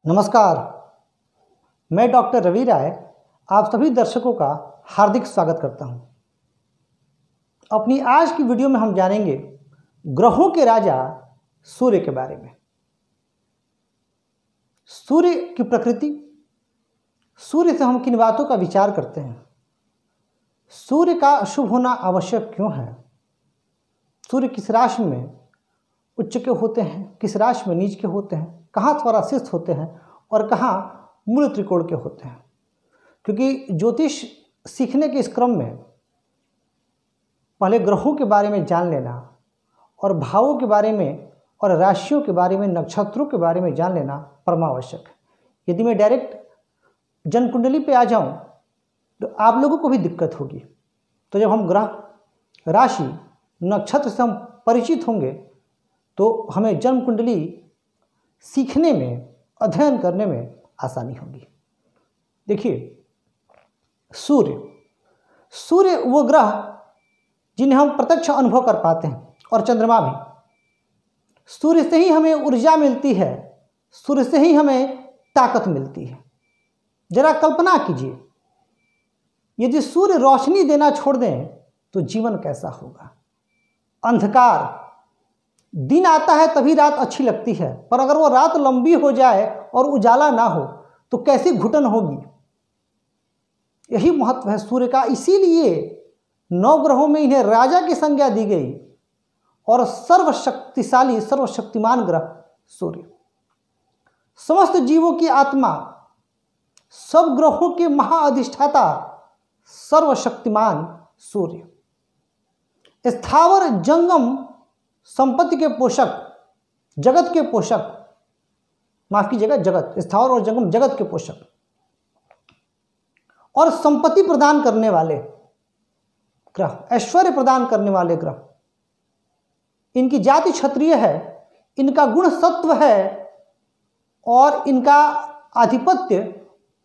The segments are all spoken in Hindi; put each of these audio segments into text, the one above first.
नमस्कार, मैं डॉक्टर रवि राय आप सभी दर्शकों का हार्दिक स्वागत करता हूं। अपनी आज की वीडियो में हम जानेंगे ग्रहों के राजा सूर्य के बारे में। सूर्य की प्रकृति, सूर्य से हम किन बातों का विचार करते हैं, सूर्य का शुभ होना आवश्यक क्यों है, सूर्य किस राशि में उच्च के होते हैं, किस राशि में नीच के होते हैं, कहाँ स्वराशिस्थ होते हैं और कहाँ मूल त्रिकोण के होते हैं। क्योंकि ज्योतिष सीखने के इस क्रम में पहले ग्रहों के बारे में जान लेना और भावों के बारे में और राशियों के बारे में, नक्षत्रों के बारे में जान लेना परमावश्यक है। यदि मैं डायरेक्ट जन्म कुंडली पे आ जाऊं तो आप लोगों को भी दिक्कत होगी। तो जब हम ग्रह, राशि, नक्षत्र से हम परिचित होंगे तो हमें जन्म कुंडली सीखने में, अध्ययन करने में आसानी होगी। देखिए, सूर्य वो ग्रह जिन्हें हम प्रत्यक्ष अनुभव कर पाते हैं, और चंद्रमा भी। सूर्य से ही हमें ऊर्जा मिलती है, सूर्य से ही हमें ताकत मिलती है। जरा कल्पना कीजिए, यदि सूर्य रोशनी देना छोड़ दें तो जीवन कैसा होगा। अंधकार, दिन आता है तभी रात अच्छी लगती है, पर अगर वो रात लंबी हो जाए और उजाला ना हो तो कैसी घुटन होगी। यही महत्व है सूर्य का। इसीलिए 9 ग्रहों में इन्हें राजा की संज्ञा दी गई और सर्वशक्तिशाली, सर्वशक्तिमान ग्रह सूर्य, समस्त जीवों की आत्मा, सब ग्रहों के महाअधिष्ठाता, सर्वशक्तिमान सूर्य, स्थावर जंगम संपत्ति के पोषक, जगत के पोषक, माफ कीजिएगा, जगत, स्थावर और जंगम जगत के पोषक और संपत्ति प्रदान करने वाले ग्रह, ऐश्वर्य प्रदान करने वाले ग्रह। इनकी जाति क्षत्रिय है, इनका गुण सत्व है और इनका आधिपत्य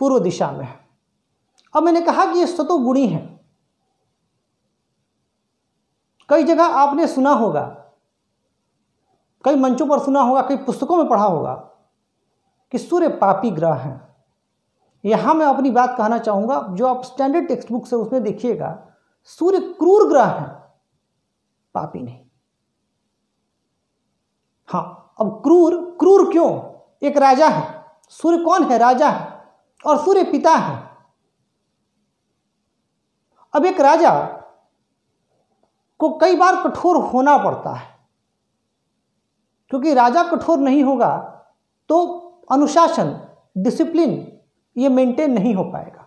पूर्व दिशा में है। अब मैंने कहा कि ये सतोगुणी है। कई जगह आपने सुना होगा, कई मंचों पर सुना होगा, कई पुस्तकों में पढ़ा होगा कि सूर्य पापी ग्रह हैं। यहाँ मैं अपनी बात कहना चाहूँगा, जो आप स्टैंडर्ड टेक्स्ट बुक से उसमें देखिएगा, सूर्य क्रूर ग्रह है, पापी नहीं। हाँ, अब क्रूर क्यों? एक राजा है, सूर्य कौन है? राजा है, और सूर्य पिता है। अब एक राजा को कई बार कठोर होना पड़ता है, क्योंकि राजा कठोर नहीं होगा तो अनुशासन, डिसिप्लिन ये मेंटेन नहीं हो पाएगा।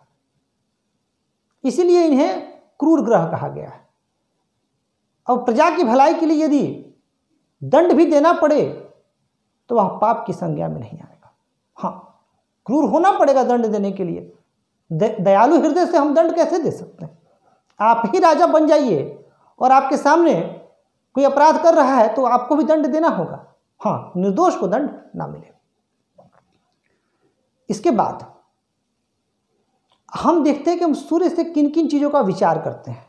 इसीलिए इन्हें क्रूर ग्रह कहा गया है। अब प्रजा की भलाई के लिए यदि दंड भी देना पड़े तो वह पाप की संज्ञा में नहीं आएगा। हाँ, क्रूर होना पड़ेगा दंड देने के लिए। दयालु हृदय से हम दंड कैसे दे सकते हैं? आप ही राजा बन जाइए और आपके सामने कोई अपराध कर रहा है तो आपको भी दंड देना होगा। हाँ, निर्दोष को दंड ना मिले। इसके बाद हम देखते हैं कि हम सूर्य से किन किन चीज़ों का विचार करते हैं।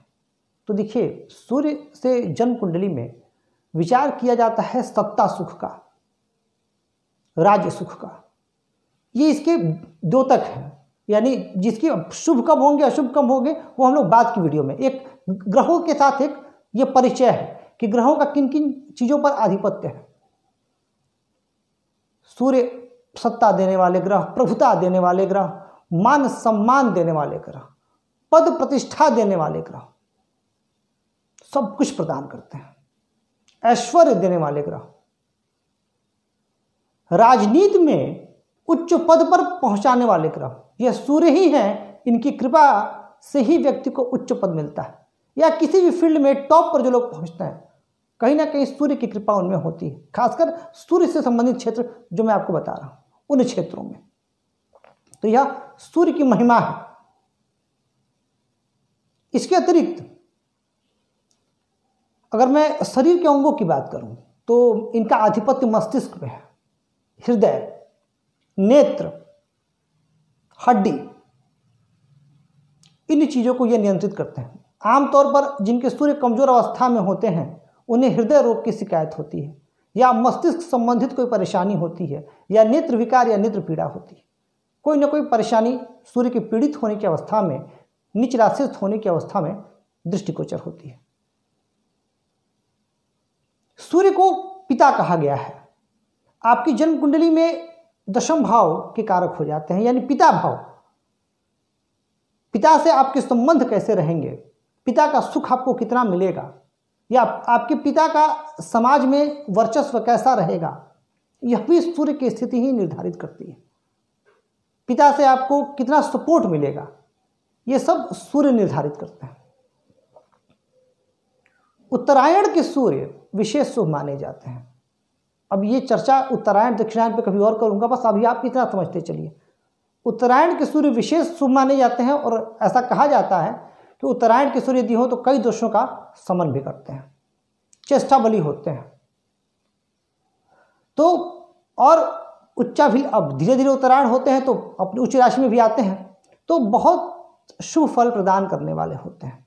तो देखिए, सूर्य से जन्म कुंडली में विचार किया जाता है सत्ता सुख का, राज्य सुख का। ये इसके द्योतक हैं, यानी जिसकी शुभ कब होंगे, अशुभ कब होंगे, वो हम लोग बाद की वीडियो में। एक ग्रहों के साथ एक ये परिचय है कि ग्रहों का किन किन चीज़ों पर आधिपत्य है। सूर्य सत्ता देने वाले ग्रह, प्रभुता देने वाले ग्रह, मान सम्मान देने वाले ग्रह, पद प्रतिष्ठा देने वाले ग्रह, सब कुछ प्रदान करते हैं। ऐश्वर्य देने वाले ग्रह, राजनीति में उच्च पद पर पहुंचाने वाले ग्रह, यह सूर्य ही हैं। इनकी कृपा से ही व्यक्ति को उच्च पद मिलता है, या किसी भी फील्ड में टॉप पर जो लोग पहुंचते हैं, कहीं ना कहीं सूर्य की कृपा उनमें होती है। खासकर सूर्य से संबंधित क्षेत्र जो मैं आपको बता रहा हूं, उन क्षेत्रों में। तो यह सूर्य की महिमा है। इसके अतिरिक्त अगर मैं शरीर के अंगों की बात करूं तो इनका आधिपत्य मस्तिष्क में है। हृदय, नेत्र, हड्डी, इन चीजों को यह नियंत्रित करते हैं। आमतौर पर जिनके सूर्य कमजोर अवस्था में होते हैं उन्हें हृदय रोग की शिकायत होती है, या मस्तिष्क संबंधित कोई परेशानी होती है, या नेत्र विकार या नेत्र पीड़ा होती है, कोई ना कोई परेशानी सूर्य के पीड़ित होने की अवस्था में, नीच राशिस्थ होने की अवस्था में दृष्टिगोचर होती है। सूर्य को पिता कहा गया है। आपकी जन्म कुंडली में दशम भाव के कारक हो जाते हैं, यानी पिता भाव। पिता से आपके संबंध कैसे रहेंगे, पिता का सुख आपको कितना मिलेगा, या आपके पिता का समाज में वर्चस्व कैसा रहेगा, यह भी सूर्य की स्थिति ही निर्धारित करती है। पिता से आपको कितना सपोर्ट मिलेगा, ये सब सूर्य निर्धारित करते हैं। उत्तरायण के सूर्य विशेष शुभ माने जाते हैं। अब ये चर्चा उत्तरायण दक्षिणायन पे कभी और करूंगा, बस अभी आप इतना समझते चलिए। उत्तरायण के सूर्य विशेष शुभ माने जाते हैं, और ऐसा कहा जाता है कि उत्तरायण के सूर्य यदि हो तो कई दोषों का समन भी करते हैं, चेष्टा बली होते हैं। तो और उच्चा भी, अब धीरे धीरे उत्तरायण होते हैं तो अपनी उच्च राशि में भी आते हैं, तो बहुत शुभ फल प्रदान करने वाले होते हैं।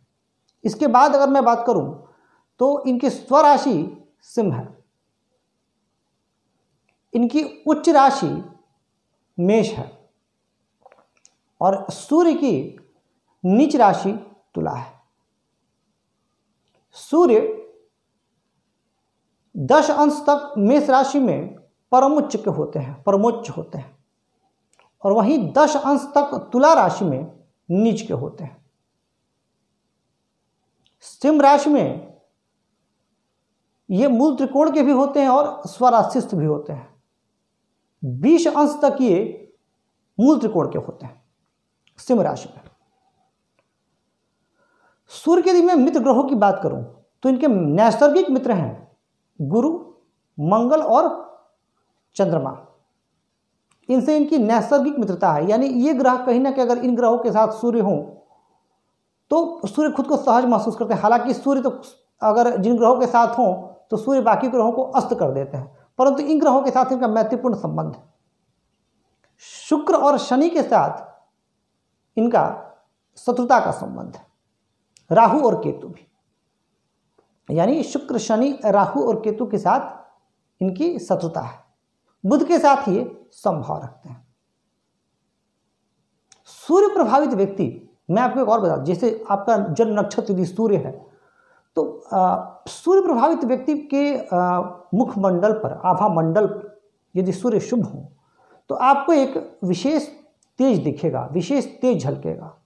इसके बाद अगर मैं बात करूं तो इनकी स्वराशि सिंह है, इनकी उच्च राशि मेष है, और सूर्य की नीच राशि तुला है। सूर्य 10 अंश तक मेष राशि में परमोच्च के होते हैं, परमोच्च होते हैं, और वहीं 10 अंश तक तुला राशि में नीच के होते हैं। सिंह राशि में ये मूल त्रिकोण के भी होते हैं और स्वराशिस्थ भी होते हैं। 20 अंश तक ये मूल त्रिकोण के होते हैं सिंह राशि में। सूर्य के यदि मैं मित्र ग्रहों की बात करूं तो इनके नैसर्गिक मित्र हैं गुरु, मंगल और चंद्रमा। इनसे इनकी नैसर्गिक मित्रता है, यानी ये ग्रह कहीं ना कहीं अगर इन ग्रहों के साथ सूर्य हो तो सूर्य खुद को सहज महसूस करते हैं। हालांकि सूर्य तो अगर जिन ग्रहों के साथ हो तो सूर्य बाकी ग्रहों को अस्त कर देते हैं, परंतु इन ग्रहों के साथ इनका मैत्रीपूर्ण संबंध है। शुक्र और शनि के साथ इनका शत्रुता का संबंध है, राहु और केतु भी, यानी शुक्र शनि राहु और केतु के साथ इनकी शत्रुता है। बुध के साथ ये संभाव रखते हैं। सूर्य प्रभावित व्यक्ति, मैं आपको एक और बता दूं, जैसे आपका जन्म नक्षत्र यदि सूर्य है तो सूर्य प्रभावित व्यक्ति के मुखमंडल पर, आभा मंडल पर यदि सूर्य शुभ हो तो आपको एक विशेष तेज दिखेगा, विशेष तेज झलकेगा।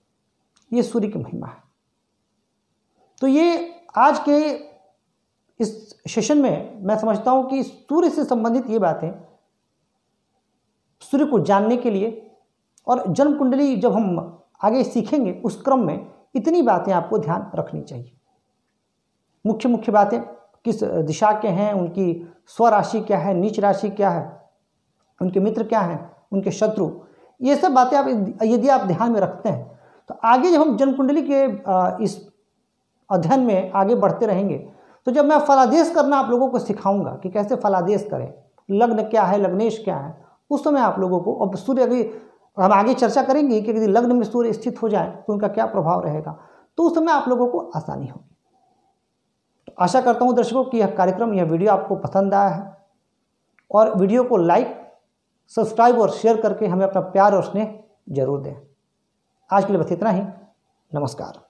ये सूर्य की महिमा है। तो ये आज के इस सेशन में मैं समझता हूं कि सूर्य से संबंधित ये बातें सूर्य को जानने के लिए, और जन्म कुंडली जब हम आगे सीखेंगे उस क्रम में इतनी बातें आपको ध्यान रखनी चाहिए। मुख्य मुख्य बातें किस दिशा के हैं, उनकी स्वराशि क्या है, नीच राशि क्या है, उनके मित्र क्या हैं, उनके शत्रु, ये सब बातें आप यदि आप ध्यान में रखते हैं तो आगे जब हम जन्म कुंडली के इस अध्ययन में आगे बढ़ते रहेंगे तो जब मैं फलादेश करना आप लोगों को सिखाऊंगा कि कैसे फलादेश करें, लग्न क्या है, लग्नेश क्या है, उस समय आप लोगों को, अब सूर्य अभी हम आगे चर्चा करेंगे कि यदि लग्न में सूर्य स्थित हो जाए तो उनका क्या प्रभाव रहेगा, तो उस समय आप लोगों को आसानी होगी। तो आशा करता हूँ दर्शकों कि यह कार्यक्रम, यह वीडियो आपको पसंद आया है, और वीडियो को लाइक, सब्सक्राइब और शेयर करके हमें अपना प्यार और स्नेह जरूर दें। आज के लिए बस इतना ही। नमस्कार।